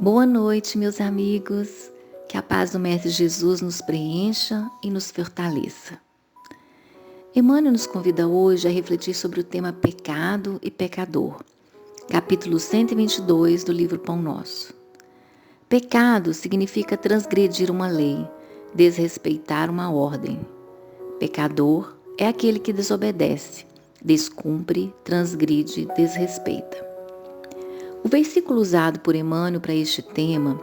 Boa noite, meus amigos. Que a paz do Mestre Jesus nos preencha e nos fortaleça. Emmanuel nos convida hoje a refletir sobre o tema pecado e pecador, capítulo 122 do livro Pão Nosso. Pecado significa transgredir uma lei, desrespeitar uma ordem. Pecador é aquele que desobedece, descumpre, transgride, desrespeita. O versículo usado por Emmanuel para este tema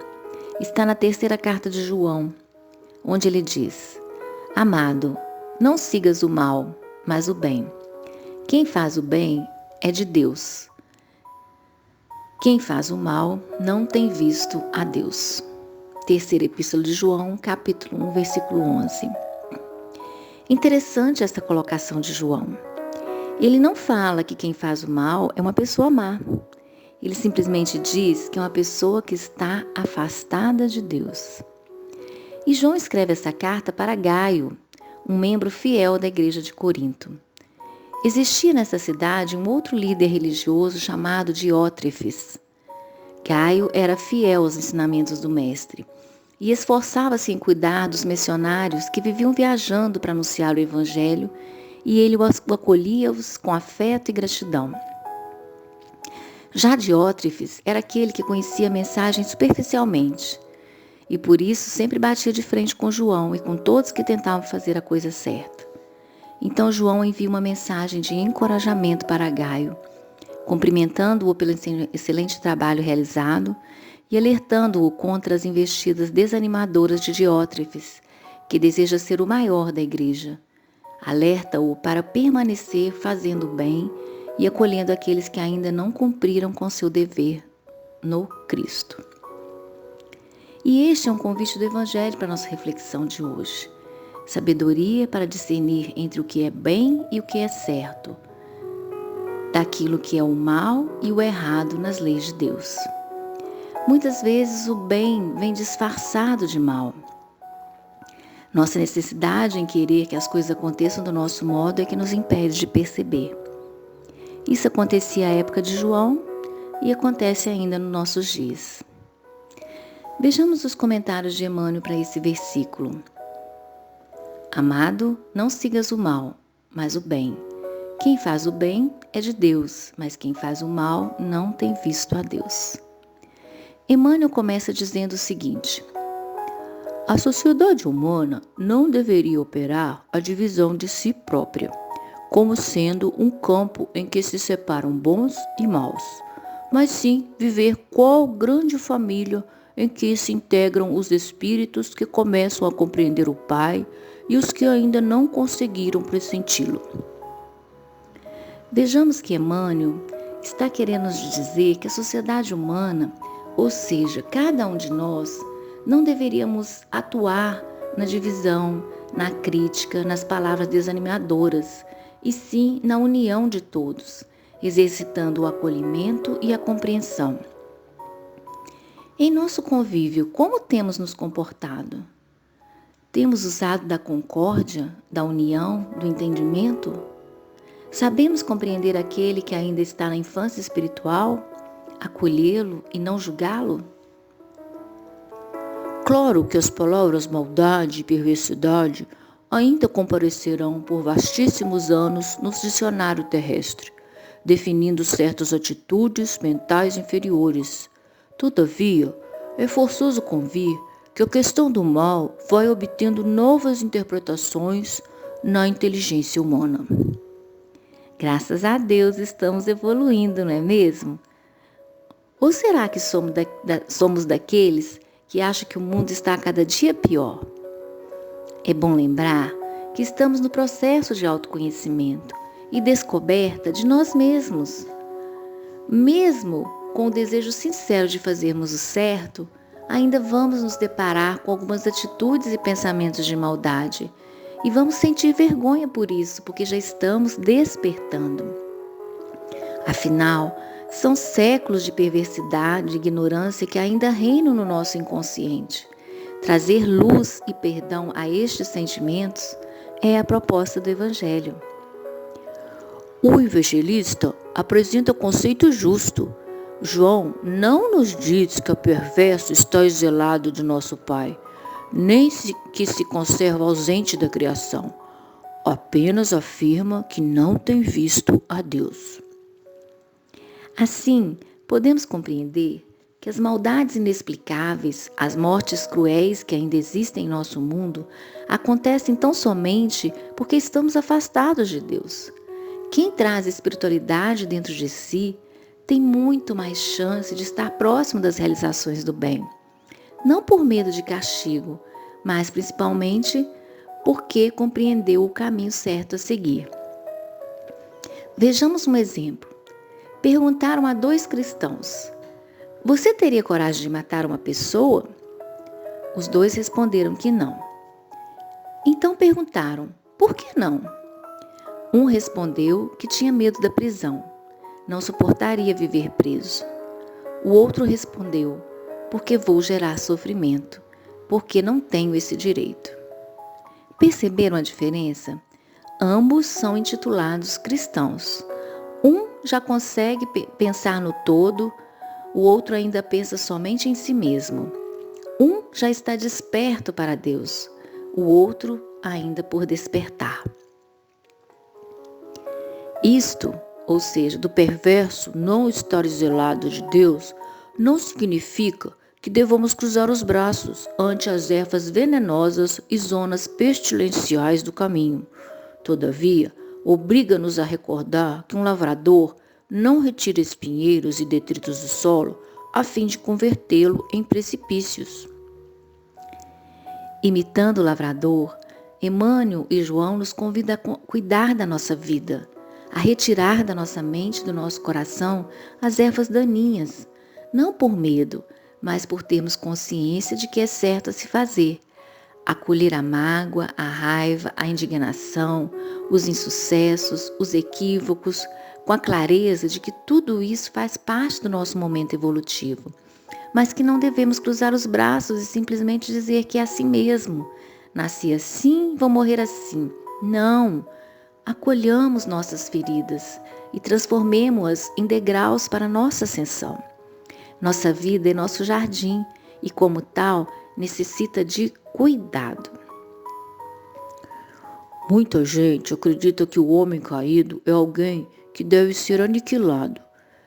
está na terceira carta de João, onde ele diz: Amado, não sigas o mal, mas o bem. Quem faz o bem é de Deus. Quem faz o mal não tem visto a Deus. Terceira Epístola de João, capítulo 1, versículo 11. Interessante essa colocação de João. Ele não fala que quem faz o mal é uma pessoa má. Ele simplesmente diz que é uma pessoa que está afastada de Deus. E João escreve essa carta para Gaio, um membro fiel da igreja de Corinto. Existia nessa cidade um outro líder religioso chamado Diótrefes. Gaio era fiel aos ensinamentos do mestre e esforçava-se em cuidar dos missionários que viviam viajando para anunciar o evangelho, e ele acolhia-os com afeto e gratidão. Já Diótrefes era aquele que conhecia a mensagem superficialmente e por isso sempre batia de frente com João e com todos que tentavam fazer a coisa certa. Então João envia uma mensagem de encorajamento para Gaio, cumprimentando-o pelo excelente trabalho realizado e alertando-o contra as investidas desanimadoras de Diótrefes, que deseja ser o maior da igreja. Alerta-o para permanecer fazendo o bem e acolhendo aqueles que ainda não cumpriram com seu dever no Cristo. E este é um convite do Evangelho para a nossa reflexão de hoje. Sabedoria para discernir entre o que é bem e o que é certo, daquilo que é o mal e o errado nas leis de Deus. Muitas vezes o bem vem disfarçado de mal. Nossa necessidade em querer que as coisas aconteçam do nosso modo é que nos impede de perceber. Isso acontecia à época de João e acontece ainda nos nossos dias. Vejamos os comentários de Emmanuel para esse versículo. Amado, não sigas o mal, mas o bem. Quem faz o bem é de Deus, mas quem faz o mal não tem visto a Deus. Emmanuel começa dizendo o seguinte: a sociedade humana não deveria operar a divisão de si própria, como sendo um campo em que se separam bons e maus, mas sim viver qual grande família em que se integram os espíritos que começam a compreender o Pai e os que ainda não conseguiram pressenti-lo. Vejamos que Emmanuel está querendo nos dizer que a sociedade humana, ou seja, cada um de nós, não deveríamos atuar na divisão, na crítica, nas palavras desanimadoras, e sim na união de todos, exercitando o acolhimento e a compreensão. Em nosso convívio, como temos nos comportado? Temos usado da concórdia, da união, do entendimento? Sabemos compreender aquele que ainda está na infância espiritual, acolhê-lo e não julgá-lo? Claro que as palavras maldade e perversidade ainda comparecerão por vastíssimos anos no dicionário terrestre, definindo certas atitudes mentais inferiores. Todavia, é forçoso convir que a questão do mal vai obtendo novas interpretações na inteligência humana. Graças a Deus estamos evoluindo, não é mesmo? Ou será que somos daqueles que acham que o mundo está a cada dia pior? É bom lembrar que estamos no processo de autoconhecimento e descoberta de nós mesmos. Mesmo com o desejo sincero de fazermos o certo, ainda vamos nos deparar com algumas atitudes e pensamentos de maldade e vamos sentir vergonha por isso, porque já estamos despertando. Afinal, são séculos de perversidade e ignorância que ainda reinam no nosso inconsciente. Trazer luz e perdão a estes sentimentos é a proposta do Evangelho. O evangelista apresenta conceito justo, João não nos diz que o perverso está exilado de nosso Pai, nem que se conserva ausente da criação. Apenas afirma que não tem visto a Deus. Assim, podemos compreender que as maldades inexplicáveis, as mortes cruéis que ainda existem em nosso mundo, acontecem tão somente porque estamos afastados de Deus. Quem traz espiritualidade dentro de si tem muito mais chance de estar próximo das realizações do bem. Não por medo de castigo, mas principalmente porque compreendeu o caminho certo a seguir. Vejamos um exemplo. Perguntaram a 2 cristãos: você teria coragem de matar uma pessoa? Os 2 responderam que não. Então perguntaram: por que não? Um respondeu que tinha medo da prisão, não suportaria viver preso. O outro respondeu: porque vou gerar sofrimento, porque não tenho esse direito. Perceberam a diferença? Ambos são intitulados cristãos. Um já consegue pensar no todo, o outro ainda pensa somente em si mesmo. Um já está desperto para Deus, o outro ainda por despertar. Isto, ou seja, do perverso não estar exilado de Deus, não significa que devamos cruzar os braços ante as ervas venenosas e zonas pestilenciais do caminho. Todavia, obriga-nos a recordar que um lavrador não retira espinheiros e detritos do solo a fim de convertê-lo em precipícios. Imitando o lavrador, Emmanuel e João nos convidam a cuidar da nossa vida, a retirar da nossa mente e do nosso coração as ervas daninhas, não por medo, mas por termos consciência de que é certo a se fazer. Acolher a mágoa, a raiva, a indignação, os insucessos, os equívocos, com a clareza de que tudo isso faz parte do nosso momento evolutivo, mas que não devemos cruzar os braços e simplesmente dizer que é assim mesmo. Nasci assim, vou morrer assim. Não! Acolhamos nossas feridas e transformemo-as em degraus para nossa ascensão. Nossa vida é nosso jardim e, como tal, necessita de cuidado. Muita gente acredita que o homem caído é alguém que deve ser aniquilado.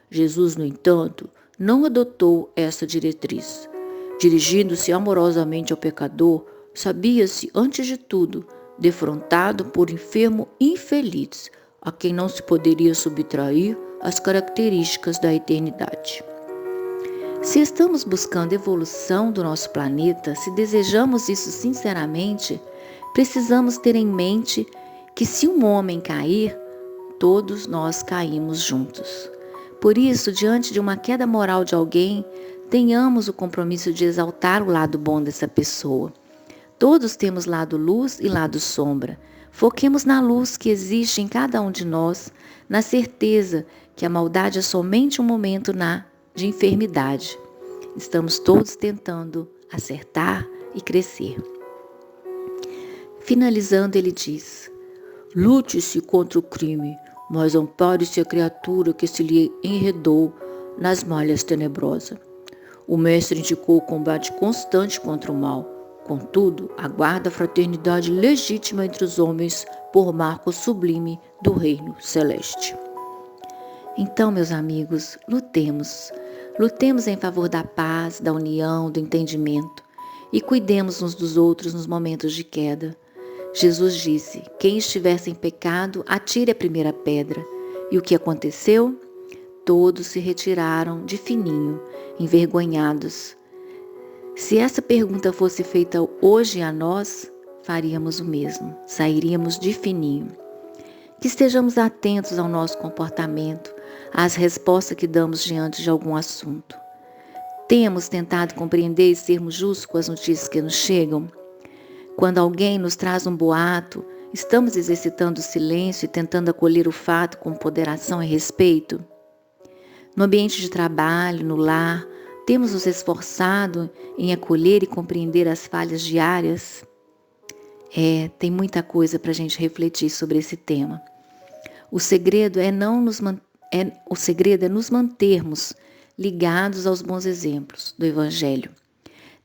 Jesus, no entanto, não adotou essa diretriz. Dirigindo-se amorosamente ao pecador, sabia-se, antes de tudo, defrontado por enfermo infeliz, a quem não se poderia subtrair as características da eternidade. Se estamos buscando evolução do nosso planeta, se desejamos isso sinceramente, precisamos ter em mente que se um homem cair, todos nós caímos juntos. Por isso, diante de uma queda moral de alguém, tenhamos o compromisso de exaltar o lado bom dessa pessoa. Todos temos lado luz e lado sombra. Foquemos na luz que existe em cada um de nós, na certeza que a maldade é somente um momento de enfermidade. Estamos todos tentando acertar e crescer. Finalizando, ele diz: lute-se contra o crime, mas ampare-se a criatura que se lhe enredou nas malhas tenebrosas. O mestre indicou o combate constante contra o mal. Contudo, aguarda a fraternidade legítima entre os homens por marco sublime do reino celeste. Então, meus amigos, lutemos. Lutemos em favor da paz, da união, do entendimento e cuidemos uns dos outros nos momentos de queda. Jesus disse: quem estiver sem pecado, atire a primeira pedra. E o que aconteceu? Todos se retiraram de fininho, envergonhados. Se essa pergunta fosse feita hoje a nós, faríamos o mesmo, sairíamos de fininho. Que estejamos atentos ao nosso comportamento, às respostas que damos diante de algum assunto. Temos tentado compreender e sermos justos com as notícias que nos chegam? Quando alguém nos traz um boato, estamos exercitando o silêncio e tentando acolher o fato com ponderação e respeito? No ambiente de trabalho, no lar, temos nos esforçado em acolher e compreender as falhas diárias? Tem muita coisa para a gente refletir sobre esse tema. O segredo é nos mantermos ligados aos bons exemplos do Evangelho.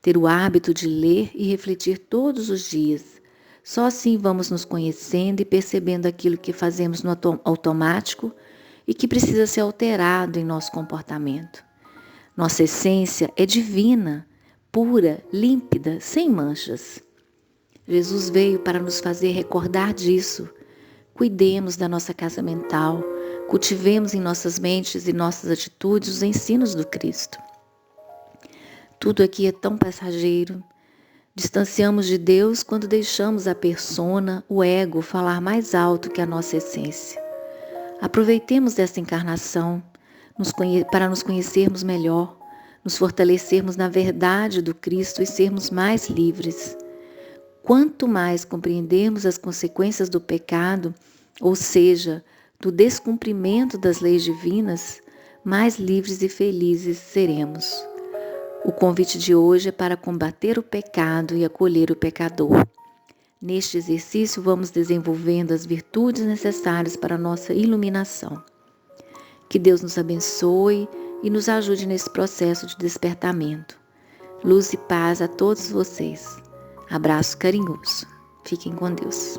Ter o hábito de ler e refletir todos os dias. Só assim vamos nos conhecendo e percebendo aquilo que fazemos no automático e que precisa ser alterado em nosso comportamento. Nossa essência é divina, pura, límpida, sem manchas. Jesus veio para nos fazer recordar disso. Cuidemos da nossa casa mental, cultivemos em nossas mentes e nossas atitudes os ensinos do Cristo. Tudo aqui é tão passageiro. Distanciamos de Deus quando deixamos a persona, o ego, falar mais alto que a nossa essência. Aproveitemos desta encarnação para nos conhecermos melhor, nos fortalecermos na verdade do Cristo e sermos mais livres. Quanto mais compreendermos as consequências do pecado, ou seja, do descumprimento das leis divinas, mais livres e felizes seremos. O convite de hoje é para combater o pecado e acolher o pecador. Neste exercício, vamos desenvolvendo as virtudes necessárias para a nossa iluminação. Que Deus nos abençoe e nos ajude nesse processo de despertamento. Luz e paz a todos vocês. Abraço carinhoso. Fiquem com Deus.